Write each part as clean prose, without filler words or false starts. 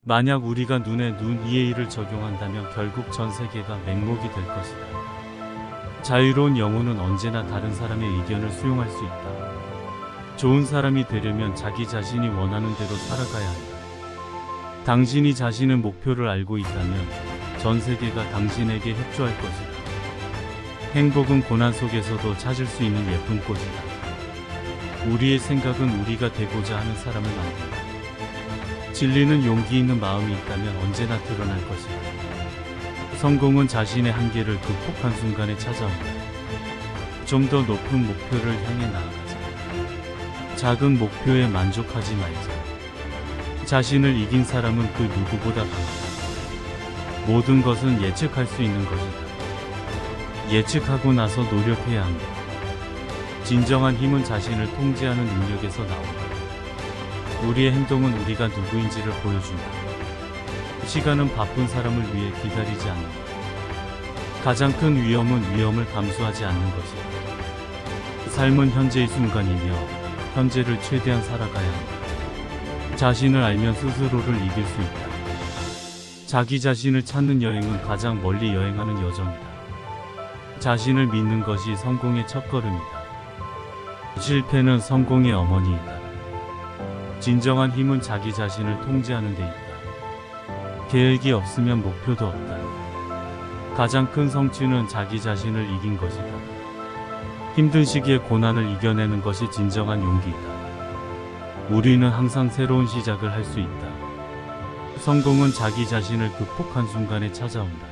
만약 우리가 눈에 눈, 이에 이를 적용한다면 결국 전 세계가 맹목이 될 것이다. 자유로운 영혼은 언제나 다른 사람의 의견을 수용할 수 있다. 좋은 사람이 되려면 자기 자신이 원하는 대로 살아가야 한다. 당신이 자신의 목표를 알고 있다면 전 세계가 당신에게 협조할 것이다. 행복은 고난 속에서도 찾을 수 있는 예쁜 꽃이다. 우리의 생각은 우리가 되고자 하는 사람을 만든다. 진리는 용기 있는 마음이 있다면 언제나 드러날 것이다. 성공은 자신의 한계를 극복한 순간에 찾아온다. 좀 더 높은 목표를 향해 나아가자. 작은 목표에 만족하지 말자. 자신을 이긴 사람은 그 누구보다 강하다. 모든 것은 예측할 수 있는 것이다. 예측하고 나서 노력해야 한다. 진정한 힘은 자신을 통제하는 능력에서 나온다. 우리의 행동은 우리가 누구인지를 보여준다. 시간은 바쁜 사람을 위해 기다리지 않는다. 가장 큰 위험은 위험을 감수하지 않는 것이다. 삶은 현재의 순간이며 현재를 최대한 살아가야 한다. 자신을 알면 스스로를 이길 수 있다. 자기 자신을 찾는 여행은 가장 멀리 여행하는 여정이다. 자신을 믿는 것이 성공의 첫걸음이다. 실패는 성공의 어머니이다. 진정한 힘은 자기 자신을 통제하는 데 있다. 계획이 없으면 목표도 없다. 가장 큰 성취는 자기 자신을 이긴 것이다. 힘든 시기에 고난을 이겨내는 것이 진정한 용기이다. 우리는 항상 새로운 시작을 할 수 있다. 성공은 자기 자신을 극복한 순간에 찾아온다.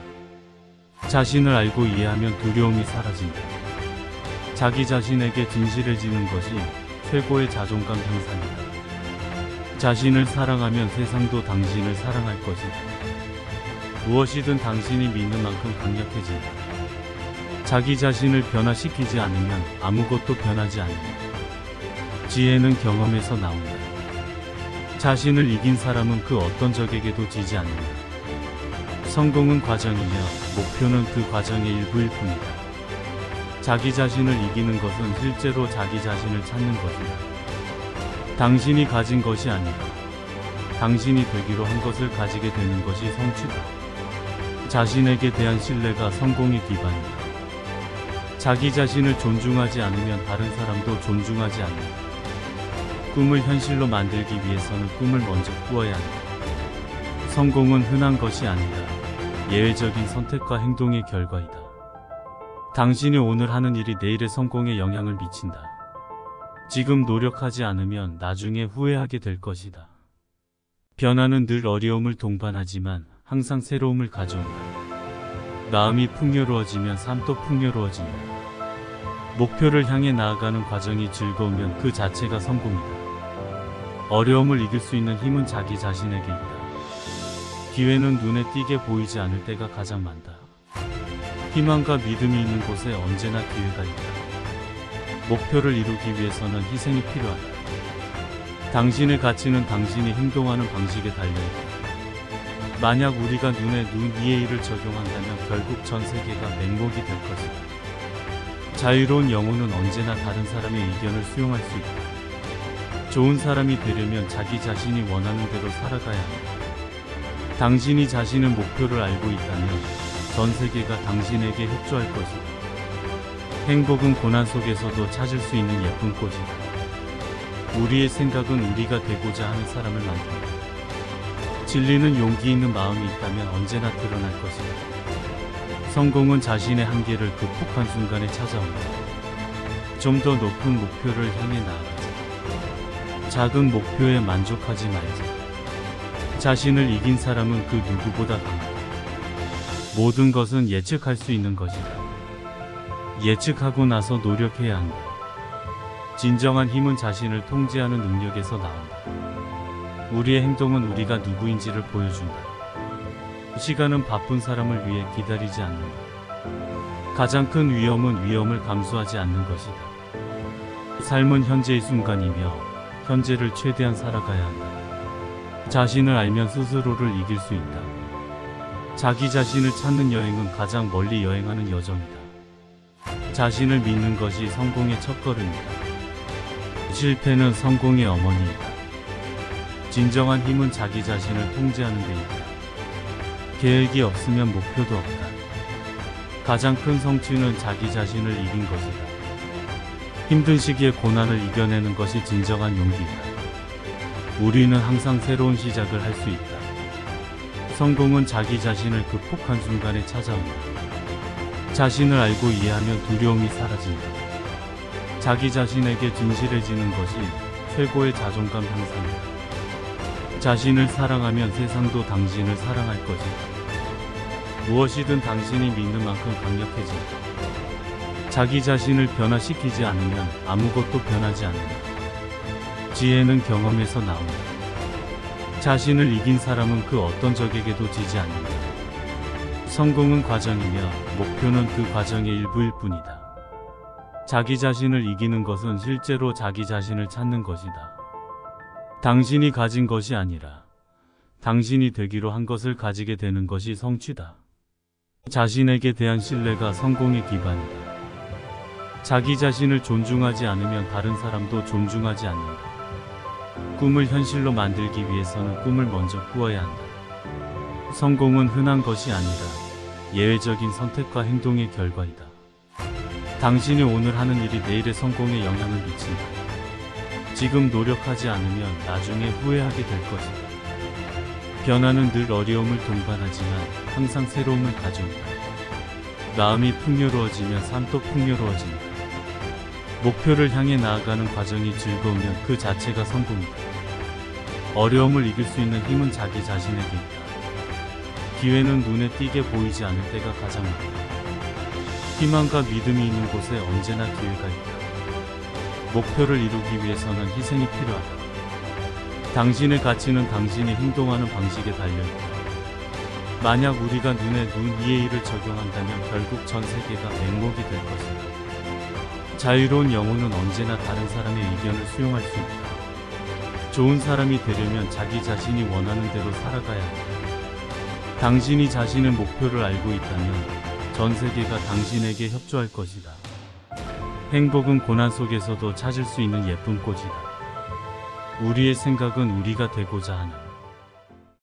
자신을 알고 이해하면 두려움이 사라진다. 자기 자신에게 진실해지는 것이 최고의 자존감 향상이다. 자신을 사랑하면 세상도 당신을 사랑할 것이다. 무엇이든 당신이 믿는 만큼 강력해진다. 자기 자신을 변화시키지 않으면 아무것도 변하지 않는다. 지혜는 경험에서 나온다. 자신을 이긴 사람은 그 어떤 적에게도 지지 않는다. 성공은 과정이며 목표는 그 과정의 일부일 뿐이다. 자기 자신을 이기는 것은 실제로 자기 자신을 찾는 것이다. 당신이 가진 것이 아니라 당신이 되기로 한 것을 가지게 되는 것이 성취다. 자신에게 대한 신뢰가 성공의 기반이다. 자기 자신을 존중하지 않으면 다른 사람도 존중하지 않는다. 꿈을 현실로 만들기 위해서는 꿈을 먼저 꾸어야 한다. 성공은 흔한 것이 아니라 예외적인 선택과 행동의 결과이다. 당신이 오늘 하는 일이 내일의 성공에 영향을 미친다. 지금 노력하지 않으면 나중에 후회하게 될 것이다. 변화는 늘 어려움을 동반하지만 항상 새로움을 가져온다. 마음이 풍요로워지면 삶도 풍요로워진다. 목표를 향해 나아가는 과정이 즐거우면 그 자체가 성공이다. 어려움을 이길 수 있는 힘은 자기 자신에게 있다. 기회는 눈에 띄게 보이지 않을 때가 가장 많다. 희망과 믿음이 있는 곳에 언제나 기회가 있다. 목표를 이루기 위해서는 희생이 필요하다. 당신의 가치는 당신이 행동하는 방식에 달려있다. 만약 우리가 눈에 눈, 이에 이를 적용한다면 결국 전 세계가 맹목이 될 것이다. 자유로운 영혼은 언제나 다른 사람의 의견을 수용할 수 있다. 좋은 사람이 되려면 자기 자신이 원하는 대로 살아가야 한다. 당신이 자신의 목표를 알고 있다면 전 세계가 당신에게 협조할 것이다. 행복은 고난 속에서도 찾을 수 있는 예쁜 꽃이다. 우리의 생각은 우리가 되고자 하는 사람을 만든다. 진리는 용기 있는 마음이 있다면 언제나 드러날 것이다. 성공은 자신의 한계를 극복한 순간에 찾아온다. 좀 더 높은 목표를 향해 나아가자. 작은 목표에 만족하지 말자. 자신을 이긴 사람은 그 누구보다 강하다. 모든 것은 예측할 수 있는 것이다. 예측하고 나서 노력해야 한다. 진정한 힘은 자신을 통제하는 능력에서 나온다. 우리의 행동은 우리가 누구인지를 보여준다. 시간은 바쁜 사람을 위해 기다리지 않는다. 가장 큰 위험은 위험을 감수하지 않는 것이다. 삶은 현재의 순간이며 현재를 최대한 살아가야 한다. 자신을 알면 스스로를 이길 수 있다. 자기 자신을 찾는 여행은 가장 멀리 여행하는 여정이다. 자신을 믿는 것이 성공의 첫걸음이다. 실패는 성공의 어머니이다. 진정한 힘은 자기 자신을 통제하는 데 있다. 계획이 없으면 목표도 없다. 가장 큰 성취는 자기 자신을 이긴 것이다. 힘든 시기에 고난을 이겨내는 것이 진정한 용기이다. 우리는 항상 새로운 시작을 할 수 있다. 성공은 자기 자신을 극복한 순간에 찾아온다. 자신을 알고 이해하면 두려움이 사라진다. 자기 자신에게 진실해지는 것이 최고의 자존감 향상이다. 자신을 사랑하면 세상도 당신을 사랑할 것이다. 무엇이든 당신이 믿는 만큼 강력해진다. 자기 자신을 변화시키지 않으면 아무것도 변하지 않는다. 지혜는 경험에서 나온다. 자신을 이긴 사람은 그 어떤 적에게도 지지 않는다. 성공은 과정이며 목표는 그 과정의 일부일 뿐이다. 자기 자신을 이기는 것은 실제로 자기 자신을 찾는 것이다. 당신이 가진 것이 아니라 당신이 되기로 한 것을 가지게 되는 것이 성취다. 자신에게 대한 신뢰가 성공의 기반이다. 자기 자신을 존중하지 않으면 다른 사람도 존중하지 않는다. 꿈을 현실로 만들기 위해서는 꿈을 먼저 꾸어야 한다. 성공은 흔한 것이 아니라 예외적인 선택과 행동의 결과이다. 당신이 오늘 하는 일이 내일의 성공에 영향을 미친다. 지금 노력하지 않으면 나중에 후회하게 될 것이다. 변화는 늘 어려움을 동반하지만 항상 새로움을 가져온다. 마음이 풍요로워지면 삶도 풍요로워진다. 목표를 향해 나아가는 과정이 즐거우면 그 자체가 성공이다. 어려움을 이길 수 있는 힘은 자기 자신에게 있다. 기회는 눈에 띄게 보이지 않을 때가 가장 많다. 희망과 믿음이 있는 곳에 언제나 기회가 있다. 목표를 이루기 위해서는 희생이 필요하다. 당신의 가치는 당신이 행동하는 방식에 달려있다. 만약 우리가 눈에 눈 위의 일을 적용한다면 결국 전 세계가 맹목이 될 것이다. 자유로운 영혼은 언제나 다른 사람의 의견을 수용할 수 있다. 좋은 사람이 되려면 자기 자신이 원하는 대로 살아가야 한다. 당신이 자신의 목표를 알고 있다면 전 세계가 당신에게 협조할 것이다. 행복은 고난 속에서도 찾을 수 있는 예쁜 꽃이다. 우리의 생각은 우리가 되고자 하는